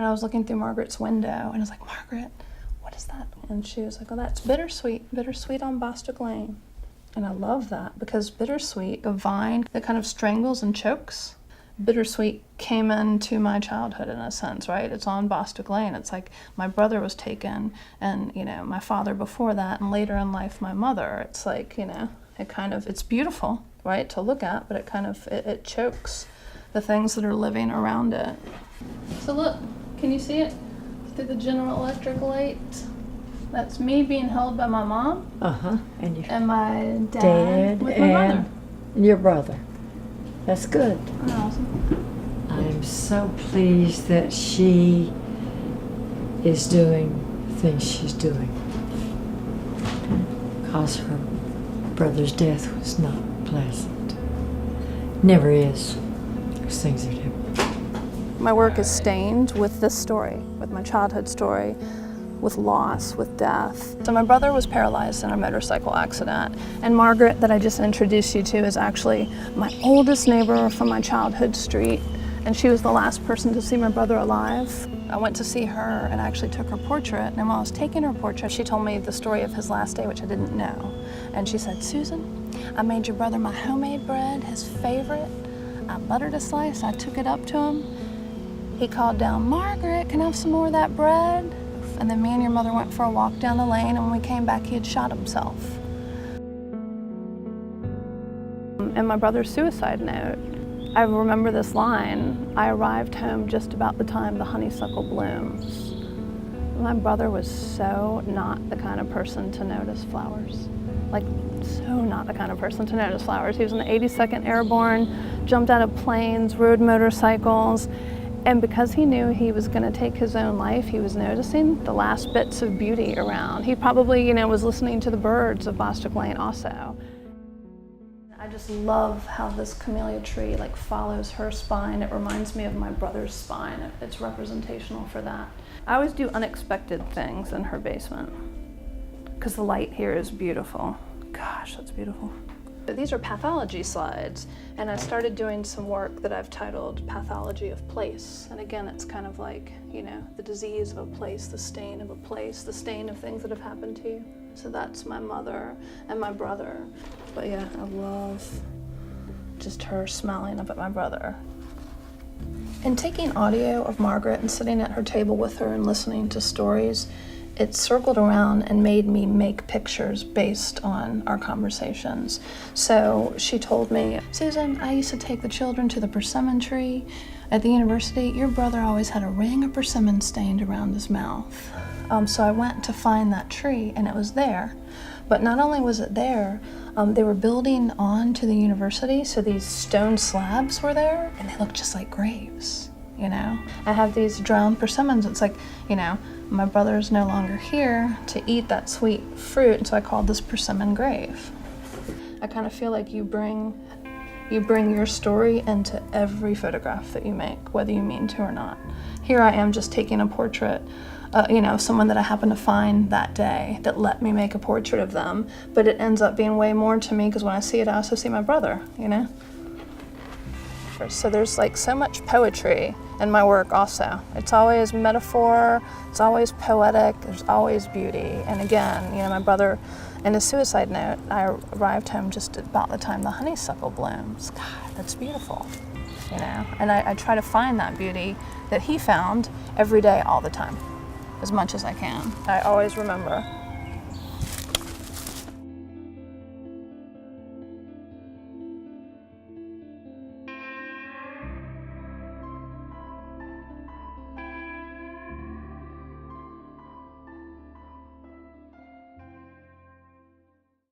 And I was looking through Margaret's window, and I was like, Margaret, what is that? And she was like, oh, that's bittersweet, bittersweet on Bostic Lane. And I love that, because bittersweet, a vine that kind of strangles and chokes. Bittersweet came into my childhood in a sense, right? It's on Bostic Lane. It's like my brother was taken, and, you know, my father before that, and later in life, my mother. It's like, you know, it's beautiful, right, to look at, but it chokes the things that are living around it. So look, can you see it through the General Electric light? That's me being held by my mom. And my dad with my brother. And your brother. That's good. Awesome. I'm so pleased that she is doing the things she's doing. Because her brother's death was not pleasant. Never is. Because things are different. My work is stained with this story, with my childhood story, with loss, with death. So my brother was paralyzed in a motorcycle accident, and Margaret, that I just introduced you to, is actually my oldest neighbor from my childhood street, and she was the last person to see my brother alive. I went to see her and actually took her portrait, and while I was taking her portrait, she told me the story of his last day, which I didn't know. And she said, Susan, I made your brother my homemade bread, his favorite. I buttered a slice, I took it up to him. He called down, Margaret, can I have some more of that bread? And then me and your mother went for a walk down the lane, and when we came back, he had shot himself. And my brother's suicide note, I remember this line, I arrived home just about the time the honeysuckle blooms. My brother was so not the kind of person to notice flowers. Like, so not the kind of person to notice flowers. He was in the 82nd Airborne, jumped out of planes, rode motorcycles. And because he knew he was going to take his own life, he was noticing the last bits of beauty around. He probably, you know, was listening to the birds of Bostic Lane also. I just love how this camellia tree like follows her spine. It reminds me of my brother's spine. It's representational for that. I always do unexpected things in her basement because the light here is beautiful. Gosh, that's beautiful. These are pathology slides, and I started doing some work that I've titled Pathology of Place. And again, it's kind of like, you know, the disease of a place, the stain of a place, the stain of things that have happened to you. So that's my mother and my brother. But yeah, I love just her smiling up at my brother. And taking audio of Margaret and sitting at her table with her and listening to stories, it circled around and made me make pictures based on our conversations. So she told me, Susan, I used to take the children to the persimmon tree at the university. Your brother always had a ring of persimmon stained around his mouth. So I went to find that tree, and it was there. But not only was it there, they were building on to the university, so these stone slabs were there, and they looked just like graves, you know? I have these drowned persimmons. It's like, you know, my brother's no longer here to eat that sweet fruit, so I called this persimmon grave. I kind of feel like you bring your story into every photograph that you make, whether you mean to or not. Here I am just taking a portrait, you know, someone that I happened to find that day that let me make a portrait of them, but it ends up being way more to me because when I see it, I also see my brother, you know? So there's like so much poetry in my work also. It's always metaphor, it's always poetic, there's always beauty. And again, you know, my brother, in his suicide note, I arrived home just about the time the honeysuckle blooms. God, that's beautiful, you know? And I try to find that beauty that he found every day, all the time, as much as I can. I always remember